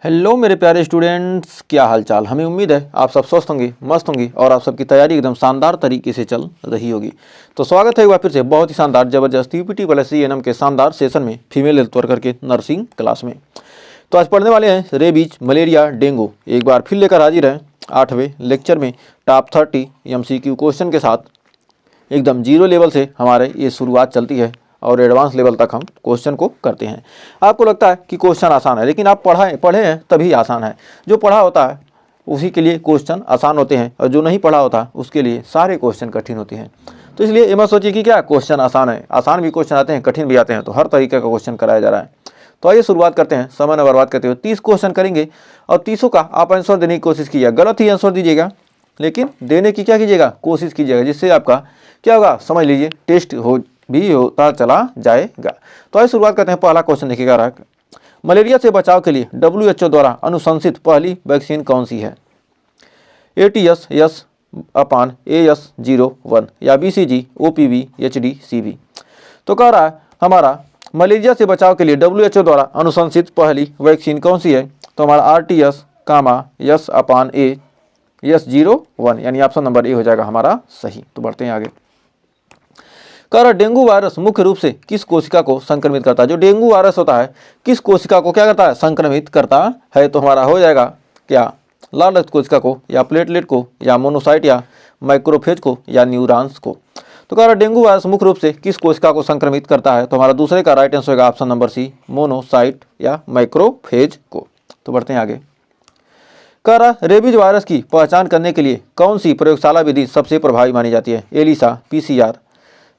Hello मेरे प्यारे students, क्या हाल चाल। हमें उम्मीद है आप सब स्वस्थ होंगे, मस्त होंगे और आप सबकी तैयारी एकदम शानदार तरीके से चल रही होगी। तो स्वागत है एक बार फिर से बहुत ही शानदार जबरदस्त यूपीटी प्लस एएनएम के शानदार सेशन में फीमेल हेल्थ वर्कर के नर्सिंग क्लास में। तो आज पढ़ने वाले हैं रेबीज, मलेरिया, डेंगू। एक बार फिर लेकर हाजिर हैं 8वें लेक्चर में टॉप 30 MCQ क्वेश्चन के साथ। एकदम जीरो लेवल से हमारे ये शुरुआत चलती है और एडवांस लेवल तक हम क्वेश्चन को करते हैं। आपको लगता है कि क्वेश्चन आसान है, लेकिन आप पढ़े हैं तभी आसान है। जो पढ़ा होता है उसी के लिए क्वेश्चन आसान होते हैं, और जो नहीं पढ़ा होता उसके लिए सारे क्वेश्चन कठिन होते हैं। तो इसलिए ये मत सोचिए कि क्या क्वेश्चन आसान है। आसान भी क्वेश्चन आते हैं, कठिन भी आते हैं, तो हर तरीके का क्वेश्चन कराया जा रहा है। तो आइए शुरुआत करते हैं, समय न बर्बाद करते हुए। 30 क्वेश्चन करेंगे और 30 का आप आंसर देने की कोशिश कीजिएगा। गलत ही आंसर दीजिएगा, लेकिन देने की क्या कीजिएगा, कोशिश कीजिएगा, जिससे आपका क्या होगा, समझ लीजिए, टेस्ट भी होता चला जाएगा। तो आइए शुरुआत करते हैं। पहला क्वेश्चन देखिएगा, मलेरिया से बचाव के लिए WHO द्वारा अनुशंसित पहली वैक्सीन कौन सी है? ATS/AS01 या BCG, OPV, HDCV। तो कह रहा है हमारा मलेरिया से बचाव के लिए WHO द्वारा अनुशंसित पहली वैक्सीन कौन सी है? तो हमारा RTS/S/A/S01 यानी ऑप्शन नंबर ए हो जाएगा हमारा सही। तो बढ़ते हैं आगे। कह रहा डेंगू वायरस मुख्य रूप से किस कोशिका को संक्रमित करता है? जो डेंगू वायरस होता है किस कोशिका को क्या करता है, संक्रमित करता है? तो हमारा हो जाएगा क्या, लाल रक्त कोशिका को, या प्लेटलेट को, या मोनोसाइट, या माइक्रोफेज को, या न्यूरॉन्स को। तो कह रहा डेंगू वायरस मुख्य रूप से किस कोशिका को संक्रमित करता है? तो हमारा दूसरे का राइट आंसर होगा ऑप्शन नंबर सी, मोनोसाइट या माइक्रोफेज को। तो बढ़ते हैं आगे। कह रहा रेबीज वायरस की पहचान करने के लिए कौन सी प्रयोगशाला विधि सबसे प्रभावी मानी जाती है? एलिसा, PCR,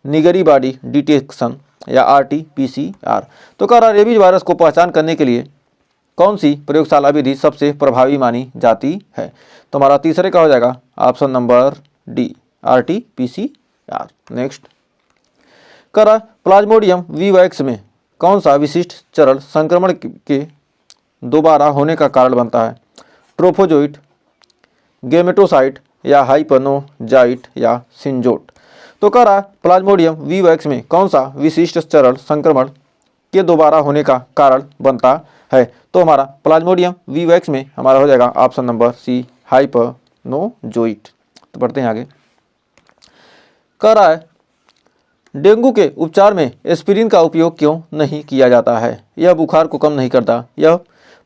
निगरी बॉडी डिटेक्शन, या RT-PCR। तो कह रहा रेबीज वायरस को पहचान करने के लिए कौन सी प्रयोगशाला विधि सबसे प्रभावी मानी जाती है? तो हमारा तीसरे का हो जाएगा option number D, RT-PCR। Next. कह रहा प्लाज्मोडियम वीवैक्स में कौन सा विशिष्ट चरण संक्रमण के दोबारा होने का कारण बनता है? ट्रोफोजोइट, गेमेटोसाइट, या हाइपनोजाइट, या सिंजोट। तो कह रहा प्लाज्मोडियम वीवैक्स में कौन सा विशिष्ट चरण संक्रमण के दोबारा होने का कारण बनता है? तो हमारा प्लाज्मोडियम वीवैक्स में हमारा हो जाएगा ऑप्शन नंबर सी, हाइपनोजोइट। तो बढ़ते हैं आगे। कह रहा है डेंगू के उपचार में एस्पिरिन का उपयोग क्यों नहीं किया जाता है? यह बुखार को कम नहीं करता, यह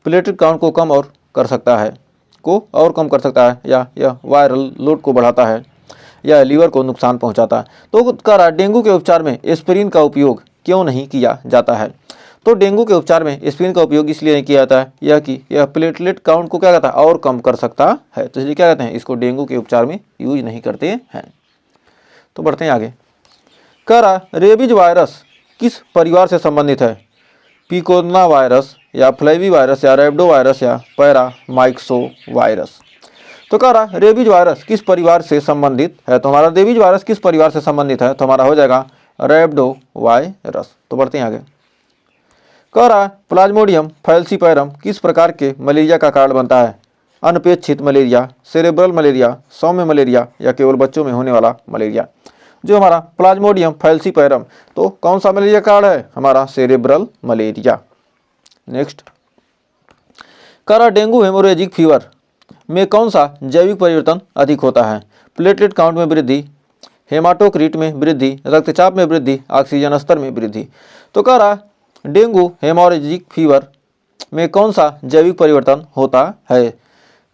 प्लेटलेट काउंट को कम और कर सकता है, या यह वायरल लोड को बढ़ाता है, या लीवर को नुकसान पहुंचाता है। तो कह रहा डेंगू के उपचार में एस्पिरिन का उपयोग क्यों नहीं किया जाता है? तो डेंगू के उपचार में एस्पिरिन का उपयोग इसलिए नहीं किया जाता है यह प्लेटलेट काउंट को क्या कहता है, और कम कर सकता है। तो इसलिए क्या कहते हैं, इसको डेंगू के उपचार में यूज नहीं करते हैं। तो बढ़ते हैं आगे। कह रहा रेबीज वायरस किस परिवार से संबंधित है? पिकोना वायरस, या फ्लेवी वायरस, या रेब्डो वायरस, या पैरामाइक्सो वायरस। तो कह रहा रेबीज वायरस किस परिवार से संबंधित है? तो हमारा रेबीज वायरस किस परिवार से संबंधित है? तो हमारा हो जाएगा रेब्डो वायरस। तो बढ़ते हैं आगे। कह रहा प्लाज्मोडियम फैल्सीपैरम किस प्रकार के मलेरिया का कारण बनता है? अनपेक्षित मलेरिया, सेरेब्रल मलेरिया, सौम्य मलेरिया, या केवल बच्चों में होने वाला मलेरिया। जो हमारा प्लाज्मोडियम फैल्सीपैरम, तो कौन सा मलेरिया का कारण है? हमारा सेरेब्रल मलेरिया। नेक्स्ट। कह रहा डेंगू हेमोरेजिक फीवर में कौन सा जैविक परिवर्तन अधिक होता है? प्लेटलेट काउंट में वृद्धि, हेमाटोक्रिट में वृद्धि, रक्तचाप में वृद्धि, ऑक्सीजन स्तर में वृद्धि। तो कह रहा डेंगू हेमोरेजिक फीवर में कौन सा जैविक परिवर्तन होता है?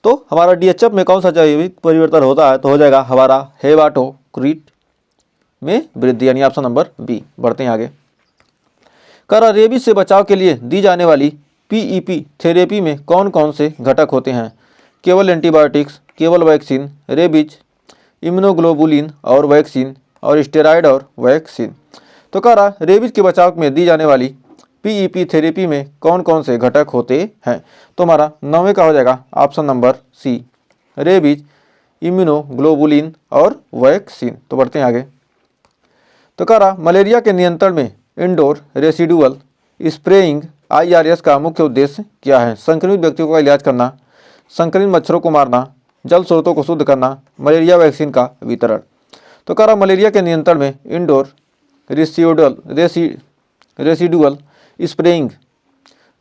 तो हमारा DHF में कौन सा जैविक परिवर्तन होता है? तो हो जाएगा हमारा हेमाटोक्रिट में वृद्धि, यानी ऑप्शन नंबर बी। बढ़ते हैं आगे। कह रहा रेबीज से बचाव के लिए दी जाने वाली PEP थेरेपी में कौन कौन से घटक होते हैं? केवल एंटीबायोटिक्स, केवल वैक्सीन, रेबीज, इम्यूनोग्लोबुलिन और वैक्सीन, और स्टेरॉयड और वैक्सीन। तो कह रहा रेबीज के बचाव में दी जाने वाली PEP थेरेपी में कौन कौन से घटक होते हैं? तो हमारा 9वें का हो जाएगा option number C, rabies, immunoglobulin और वैक्सीन। तो बढ़ते हैं आगे। तो कह रहा मलेरिया के नियंत्रण में इंडोर रेसिडुअल स्प्रेइंग IRS का मुख्य उद्देश्य क्या है? संक्रमित व्यक्तियों का इलाज करना, संक्रमित मच्छरों को मारना, जल स्रोतों को शुद्ध करना, मलेरिया वैक्सीन का वितरण। तो कह रहा मलेरिया के नियंत्रण में इंडोर रेसिडुअल स्प्रेइंग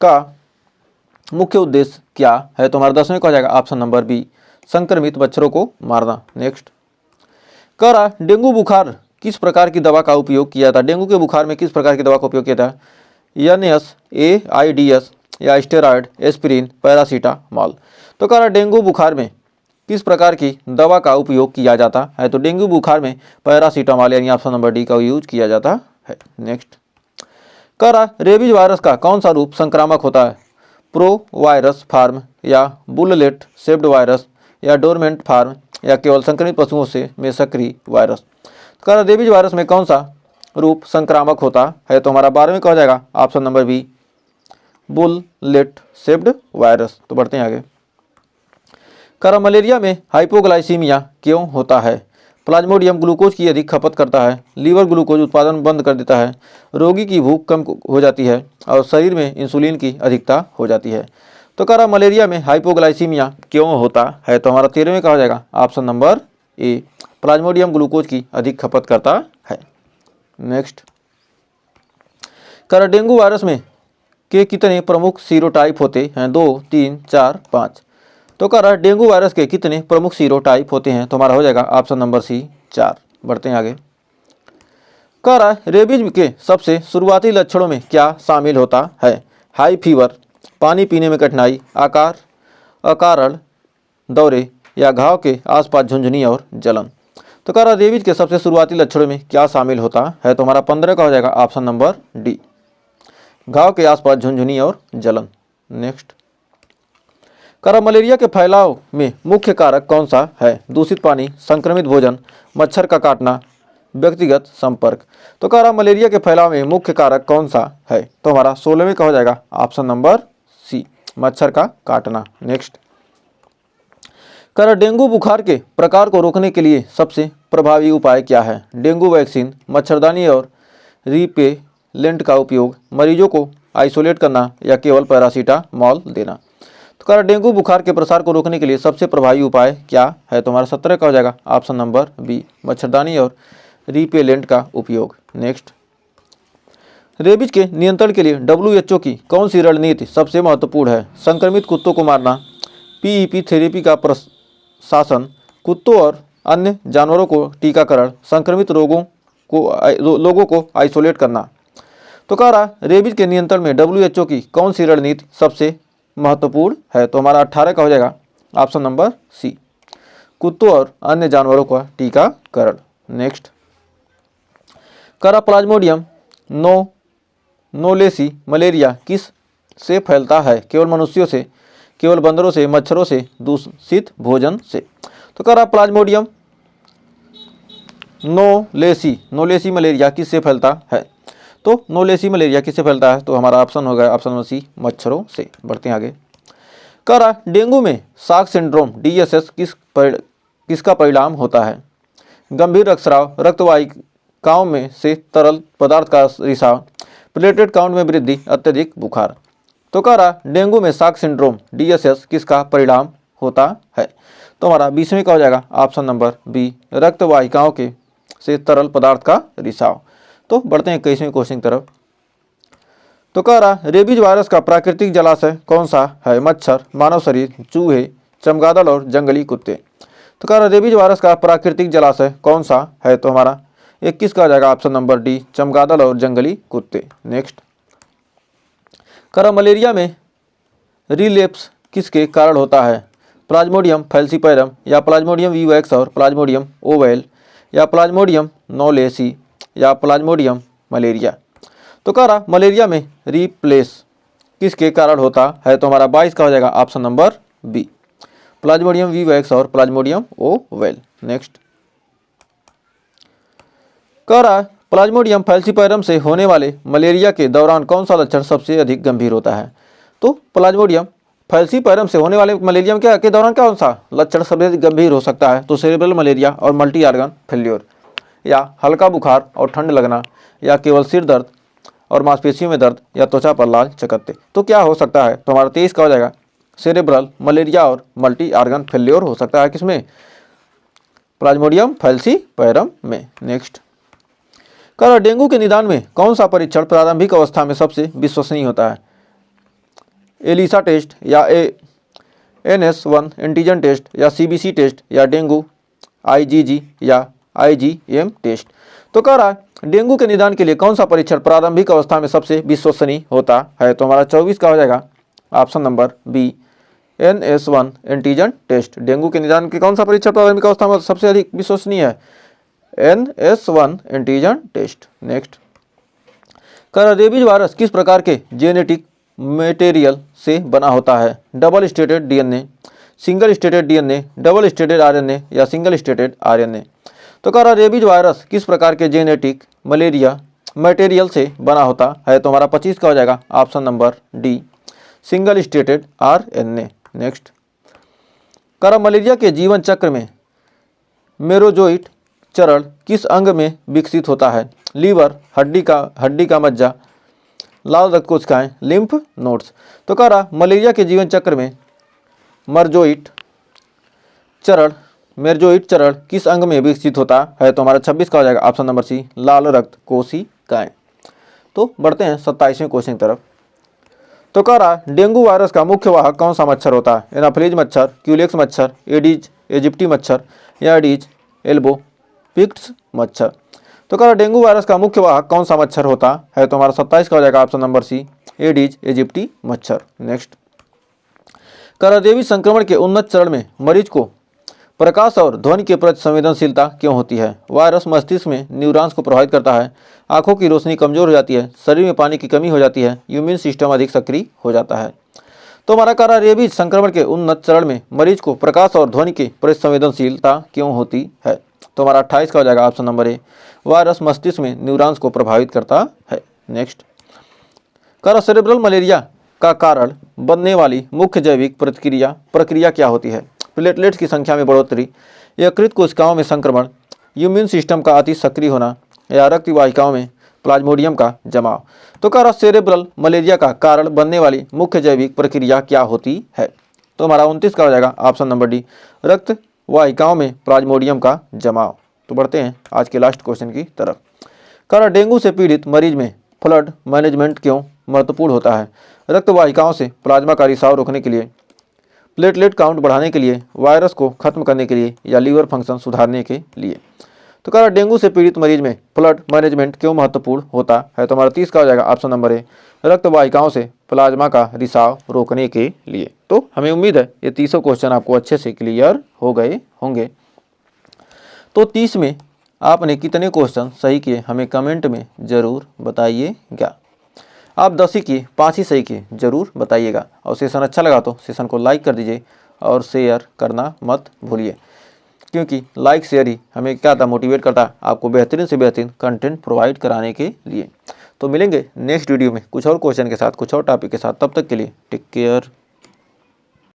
का मुख्य उद्देश्य क्या है? तो हमारा 10वें का हो जाएगा ऑप्शन नंबर बी, संक्रमित मच्छरों को मारना। नेक्स्ट, कह रहा डेंगू बुखार किस प्रकार की दवा का उपयोग किया था? डेंगू के बुखार में किस प्रकार की दवा का उपयोग किया था? NSAIDs या स्टेरॉयड, एस्पिरिन, पैरासीटामॉल। तो कह रहा डेंगू बुखार में किस प्रकार की दवा का उपयोग किया जाता है? तो डेंगू बुखार में पैरासीटामॉल यानी ऑप्शन नंबर डी का यूज किया जाता है। नेक्स्ट, कह रहा रेबीज वायरस का कौन सा रूप संक्रामक होता है? प्रो वायरस फार्म या बुललेट सेप्ड वायरस या डोरमेंट फार्म या केवल संक्रमित पशुओं से में सक्रिय वायरस। कह रहा रेबीज वायरस में कौन सा रूप संक्रामक होता है? तो हमारा 12वें का हो जाएगा option number B, bullet shaped virus. तो बढ़ते हैं आगे। कह रहा मलेरिया में हाइपोग्लाइसीमिया क्यों होता है? प्लाज्मोडियम ग्लूकोज की अधिक खपत करता है, लीवर ग्लूकोज उत्पादन बंद कर देता है, रोगी की भूख कम हो जाती है और शरीर में इंसुलिन की अधिकता हो जाती है। तो कह रहा मलेरिया में हाइपोग्लाइसीमिया क्यों होता है? तो हमारा 13वें का हो जाएगा option number A, Plasmodium glucose की अधिक खपत करता है। नेक्स्ट, कह रहा डेंगू वायरस में के कितने प्रमुख सीरोटाइप होते हैं? 2, 3, 4, 5। तो कह रहा डेंगू वायरस के कितने प्रमुख सीरोटाइप होते हैं? तो हमारा हो जाएगा ऑप्शन नंबर सी, 4। बढ़ते हैं आगे। कह रहा रेबीज के सबसे शुरुआती लक्षणों में क्या शामिल होता है? हाई फीवर, पानी पीने में कठिनाई, अकारण दौरे या घाव के आसपास झुंझुनी और जलन। तो कह रहा रेबीज के सबसे शुरुआती लक्षणों में क्या शामिल होता है? तो हमारा 15 का हो जाएगा ऑप्शन नंबर डी, घाव के आसपास झुंझुनी और जलन। नेक्स्ट, कह रहा मलेरिया के फैलाव में मुख्य कारक कौन सा है? दूषित पानी, संक्रमित भोजन, मच्छर का काटना, व्यक्तिगत संपर्क। तो कह रहा मलेरिया के फैलाव में मुख्य कारक कौन सा है? तो हमारा 16वें का हो जाएगा ऑप्शन नंबर सी, मच्छर का काटना। नेक्स्ट, कह रहा डेंगू बुखार के प्रकार को रोकने के लिए सबसे प्रभावी उपाय क्या है? डेंगू वैक्सीन, मच्छरदानी और रिपेलेंट का उपयोग, मरीजों को आइसोलेट करना या केवल पैरासीटामॉल देना। तो कह रहा डेंगू बुखार के प्रसार को रोकने के लिए सबसे प्रभावी उपाय क्या है? तो हमारा 17 का हो जाएगा ऑप्शन नंबर बी, मच्छरदानी और रिपेलेंट का उपयोग। नेक्स्ट, रेबीज के नियंत्रण के लिए WHO की कौन सी रणनीति सबसे महत्वपूर्ण है? संक्रमित कुत्तों को मारना, PEP थेरेपी का प्रशासन, कुत्तों और अन्य जानवरों को टीकाकरण, संक्रमित लोगों को आइसोलेट करना। तो कह रहा रेबीज के नियंत्रण में WHO की कौन सी रणनीति सबसे महत्वपूर्ण है? तो हमारा 18 का हो जाएगा ऑप्शन नंबर सी, कुत्तों और अन्य जानवरों का टीकाकरण। नेक्स्ट, कह रहा प्लाज्मोडियम नोलेसी मलेरिया किस से फैलता है? केवल मनुष्यों से, केवल बंदरों से, मच्छरों से, दूषित भोजन से। तो कह रहा प्लाज्मोडियम नोलेसी मलेरिया किससे फैलता है? तो नोलेसी मलेरिया किससे फैलता है? तो हमारा ऑप्शन हो गया ऑप्शन नंबर सी, मच्छरों से। बढ़ते हैं आगे। कह रहा डेंगू में साक सिंड्रोम DSS किसका परिणाम होता है? गंभीर रक्तस्राव, रक्तवाहिकाओं में से तरल पदार्थ का रिसाव, प्लेटलेट काउंट में वृद्धि, अत्यधिक बुखार। तो कह रहा डेंगू में साक सिंड्रोम DSS किसका परिणाम होता है? तो हमारा 20वें का हो जाएगा ऑप्शन नंबर बी, रक्तवाहिकाओं के से तरल पदार्थ का रिसाव। तो बढ़ते हैं 21वें क्वेश्चन की तरफ। तो कह रहा रेबीज वायरस का प्राकृतिक जलाशय कौन सा है? मच्छर, मानव शरीर, चूहे, चमगादड़ और जंगली कुत्ते। तो कह रहा रेबीज वायरस का प्राकृतिक जलाशय कौन सा है? तो हमारा 21 का हो जाएगा ऑप्शन नंबर डी, चमगादड़ और जंगली कुत्ते। नेक्स्ट, कह रहा मलेरिया में रिलेप्स किसके कारण होता है? प्लाज्मोडियम फैल्सीपैरम या प्लाज्मोडियम विवैक्स और प्लाज्मोडियम ओवेल या प्लाज्मोडियम नोलेसी या प्लाज्मोडियम मलेरिया। तो कह रहा मलेरिया में रिप्लेस किसके कारण होता है? तो हमारा 22 का हो जाएगा option number B, Plasmodium vivax और प्लाज्मोडियम ओवेल। नेक्स्ट, कह रहा प्लाज्मोडियम फैल्सीपैरम से होने वाले मलेरिया के दौरान कौन सा लक्षण सबसे अधिक गंभीर होता है? तो प्लाज्मोडियम फैल्सीपैरम से होने वाले मलेरिया में के दौरान कौन सा लक्षण सबसे अधिक गंभीर हो सकता है? तो सेरेब्रल मलेरिया और मल्टी ऑर्गन फेल्योर, या हल्का बुखार और ठंड लगना, या केवल सिर दर्द और मांसपेशियों में दर्द, या त्वचा पर लाल चकत्ते। तो क्या हो सकता है? तो हमारा 23 का हो जाएगा सेरेब्रल मलेरिया और मल्टी ऑर्गन फेल्योर हो सकता है किसमें? प्लाज्मोडियम फैल्सीपैरम में। नेक्स्ट, कह रहा डेंगू के निदान में कौन सा परीक्षण प्रारंभिक अवस्था में सबसे विश्वसनीय होता है? एलिसा टेस्ट या NS1 एंटीजन टेस्ट या CBC टेस्ट या डेंगू IgG या IgM टेस्ट। तो कह रहा है डेंगू के निदान के लिए कौन सा परीक्षण प्रारंभिक अवस्था में सबसे विश्वसनीय होता है। तो हमारा 24 का हो जाएगा option number B NS1 antigen test. Dengue के निदान के कौन सा परीक्षण प्रारंभिक अवस्था में सबसे अधिक विश्वसनीय है, NS1 एंटीजन टेस्ट। नेक्स्ट, कर रेबीज वायरस किस प्रकार के जेनेटिक मटेरियल से बना होता है, double stated DNA, single stated DNA, double stated RNA या सिंगल स्टेटेड RNA। तो कह रहा रेबीज वायरस किस प्रकार के जेनेटिक मटेरियल से बना होता है। तो हमारा 25 का हो जाएगा option number D single stated RNA। Next, कह रहा मलेरिया के जीवन चक्र में मेरोजोइट चरण किस अंग में विकसित होता है, लीवर, हड्डी का मज्जा, लाल रक्त कोशिकाएं, लिम्फ नोड्स। तो कह रहा मलेरिया के जीवन चक्र में मेरोजोइट चरण किस अंग में विकसित होता है। तो हमारा 26 का हो जाएगा ऑप्शन नंबर सी लाल रक्त कोशिकाएं। तो बढ़ते हैं 27वें क्वेश्चन की तरफ। तो कह रहा डेंगू वायरस का मुख्य वाहक कौन सा मच्छर होता है, एनाफ्लीज मच्छर, क्यूलेक्स मच्छर, एडीज इजिप्टी मच्छर या एडीज एल्बोपिक्स मच्छर। तो कह रहा डेंगू वायरस का मुख्य वाहक कौन सा मच्छर होता है। तो हमारा 27 का हो जाएगा option number C Aedes aegypti मच्छर। नेक्स्ट, कह रहा रेबीज संक्रमण के उन्नत चरण में मरीज को प्रकाश और ध्वनि के प्रति संवेदनशीलता क्यों होती है, वायरस मस्तिष्क में न्यूरॉन्स को प्रभावित करता है, आंखों की रोशनी कमजोर हो जाती है, शरीर में पानी की कमी हो जाती है, इम्यून सिस्टम अधिक सक्रिय हो जाता है। तो हमारा कह रहा रेबीज संक्रमण के उन्नत चरण में मरीज को प्रकाश और ध्वनि के प्रति संवेदनशीलता क्यों होती है। तो हमारा 28 का हो जाएगा ऑप्शन नंबर ए वायरस मस्तिष्क में न्यूरॉन्स को प्रभावित करता है। नेक्स्ट, कह रहा सेरेब्रल मलेरिया का कारण बनने वाली मुख्य जैविक प्रक्रिया क्या होती है, प्लेटलेट्स की संख्या में बढ़ोतरी, यकृत कोशिकाओं में संक्रमण, इम्यून सिस्टम का अति सक्रिय होना या रक्त वाहिकाओं में प्लाज्मोडियम का जमाव। तो कह रहा सेरेब्रल मलेरिया का कारण बनने वाली मुख्य जैविक प्रक्रिया क्या होती है। तो हमारा 29 का हो जाएगा ऑप्शन नंबर डी रक्त वाहिकाओं में प्लाज्मोडियम का जमाव। तो बढ़ते हैं आज के लास्ट क्वेश्चन की तरफ। कह रहा डेंगू से पीड़ित मरीज में फ्लड मैनेजमेंट क्यों महत्वपूर्ण होता है, रक्त वाहिकाओं से प्लाज्मा का रिसाव रोकने के लिए, प्लेटलेट काउंट बढ़ाने के लिए, वायरस को खत्म करने के लिए या लीवर फंक्शन सुधारने के लिए। तो कह रहा डेंगू से पीड़ित मरीज में फ्लड मैनेजमेंट क्यों महत्वपूर्ण होता है। तो हमारा 30 का हो जाएगा ऑप्शन नंबर ए रक्त वाहिकाओं से प्लाज्मा का रिसाव रोकने के लिए। तो हमें उम्मीद है ये 30 क्वेश्चन आपको अच्छे से क्लियर हो गए होंगे। तो 30 में आपने कितने क्वेश्चन सही किए हमें कमेंट में ज़रूर बताइएगा। आप 10 ही किए, 5 ही सही किए, ज़रूर बताइएगा। और सेशन अच्छा लगा तो सेशन को लाइक कर दीजिए और शेयर करना मत भूलिए, क्योंकि लाइक शेयर ही हमें क्या था मोटिवेट करता है आपको बेहतरीन से बेहतरीन कंटेंट प्रोवाइड कराने के लिए। तो मिलेंगे नेक्स्ट वीडियो में कुछ और क्वेश्चन के साथ, कुछ और टॉपिक के साथ। तब तक के लिए टेक केयर।